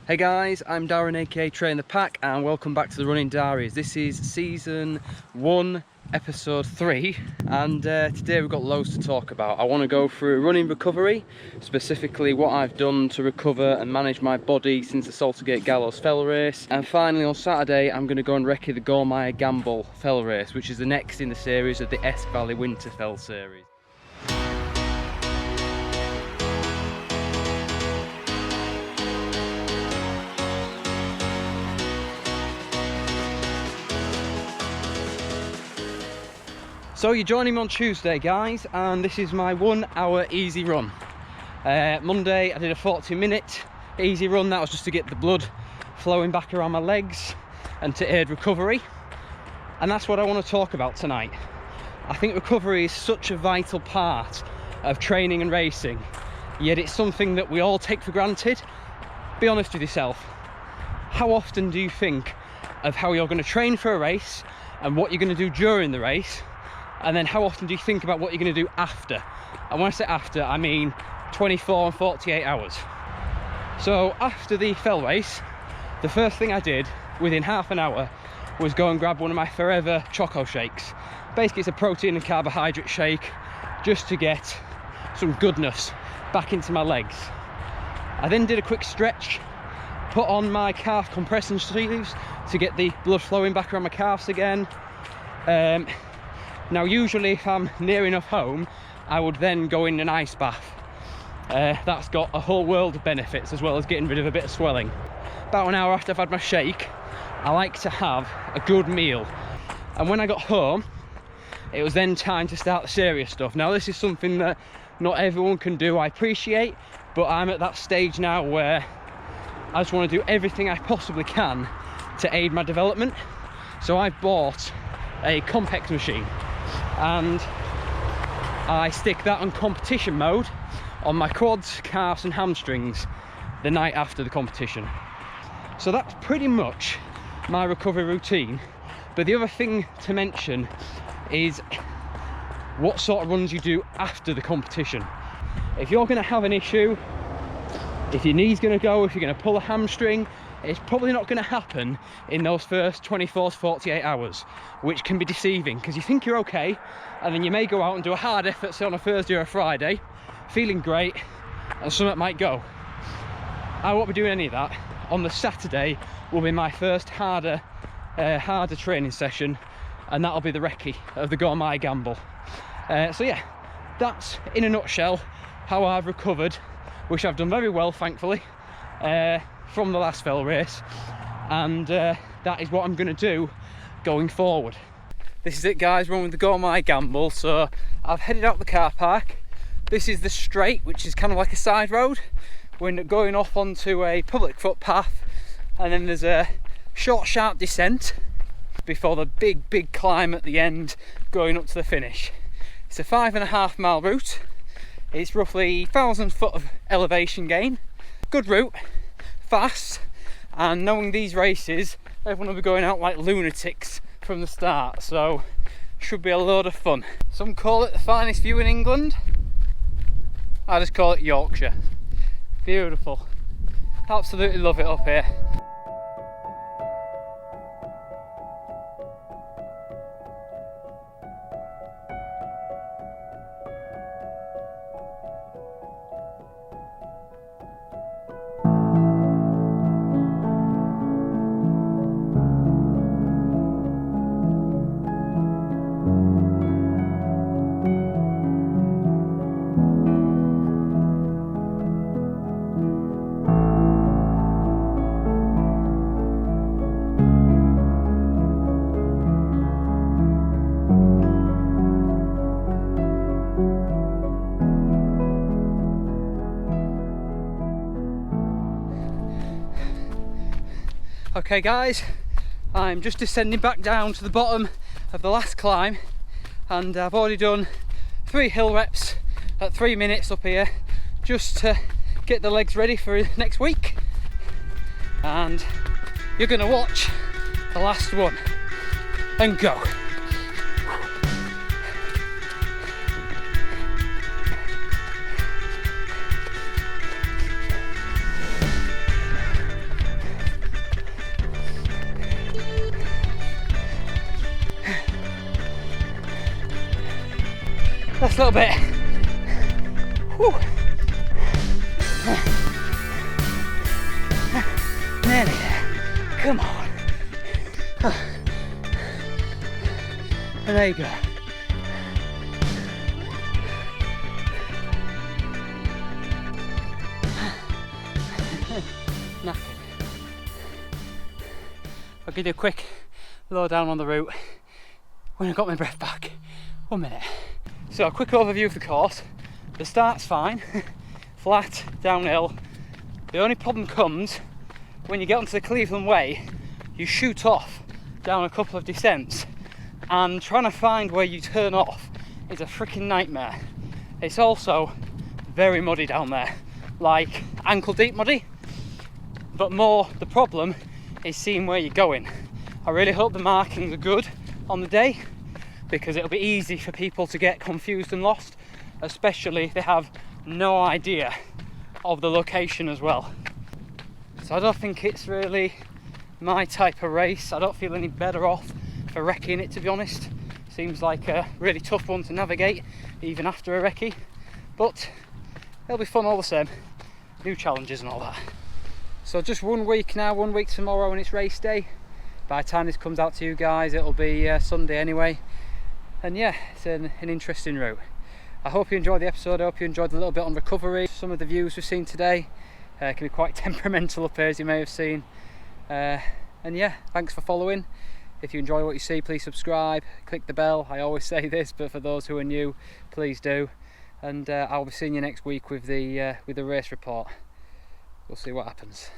Hey guys, I'm Darren aka Train the Pack and welcome back to the Running Diaries. This is season 1, episode 3 and today we've got loads to talk about. I want to go through running recovery, specifically what I've done to recover and manage my body since the Saltergate Gallows fell race, and finally on Saturday I'm going to go and recce the Gormire Gamble fell race, which is the next in the series of the Esk Valley Winter Fell series. So you're joining me on Tuesday guys, and this is my 1 hour easy run. Monday I did a 40-minute easy run. That was just to get the blood flowing back around my legs and to aid recovery. And that's what I want to talk about tonight. I think recovery is such a vital part of training and racing, yet it's something that we all take for granted. Be honest with yourself. How often do you think of how you're going to train for a race and what you're going to do during the race? And then how often do you think about what you're going to do after? And when I say after, I mean 24 and 48 hours. So after the fell race, the first thing I did within half an hour was go and grab one of my Forever Choco Shakes. Basically it's a protein and carbohydrate shake just to get some goodness back into my legs. I then did a quick stretch, put on my calf compression sleeves to get the blood flowing back around my calves again. Now usually if I'm near enough home, I would then go in an ice bath. That's got a whole world of benefits, as well as getting rid of a bit of swelling. About an hour after I've had my shake, I like to have a good meal. And when I got home, it was then time to start the serious stuff. Now this is something that not everyone can do, I appreciate, but I'm at that stage now where I just want to do everything I possibly can to aid my development. So I've bought a Compex machine, and I stick that on competition mode on my quads, calves and hamstrings the night after the competition. So that's pretty much my recovery routine. But the other thing to mention is what sort of runs you do after the competition. If you're going to have an issue, if your knee's going to go, if you're going to pull a hamstring, it's probably not going to happen in those first 24 to 48 hours, which can be deceiving because you think you're okay, and then you may go out and do a hard effort, say on a Thursday or a Friday, feeling great, and something might go. I won't be doing any of that. On the Saturday will be my first harder training session, and that'll be the recce of the Gormire Gamble. So yeah, that's in a nutshell how I've recovered, which I've done very well, thankfully, from the last fell race, and that is what I'm going to do going forward. This is it guys, we're on with the Gormire Gamble. So I've headed out the car park. This is the straight, which is kind of like a side road. We're going off onto a public footpath, and then there's a short sharp descent before the big climb at the end going up to the finish. It's a 5.5 mile route. It's roughly 1,000 foot of elevation gain. Good route, fast, and knowing these races, everyone will be going out like lunatics from the start, so should be a load of fun. Some call it the finest view in England. I just call it Yorkshire. Beautiful. Absolutely love it up here. Okay guys, I'm just descending back down to the bottom of the last climb, and I've already done 3 hill reps at 3 minutes up here just to get the legs ready for next week, and you're going to watch the last one and go. last little bit. Whew. Nearly there. Come on. And there you go. Knackered. I'll give you a quick lowdown on the route when I got my breath back. 1 minute. So a quick overview of the course. The start's fine, flat, downhill. The only problem comes when you get onto the Cleveland Way, you shoot off down a couple of descents, and trying to find where you turn off is a freaking nightmare. It's also very muddy down there, like ankle deep muddy, but more the problem is seeing where you're going. I really hope the markings are good on the day, because it'll be easy for people to get confused and lost, especially if they have no idea of the location as well. So I don't think it's really my type of race. I don't feel any better off for recceing it, to be honest. Seems like a really tough one to navigate even after a recce, but it'll be fun all the same. New challenges and all that. So just 1 week now, 1 week tomorrow, and it's race day. By the time this comes out to you guys, it'll be Sunday anyway. And yeah, it's an interesting route. I hope you enjoyed the episode. I hope you enjoyed the little bit on recovery. Some of the views we've seen today can be quite temperamental up here, as you may have seen. And yeah, thanks for following. If you enjoy what you see, please subscribe, click the bell. I always say this, but for those who are new, please do. And I'll be seeing you next week with the race report. We'll see what happens.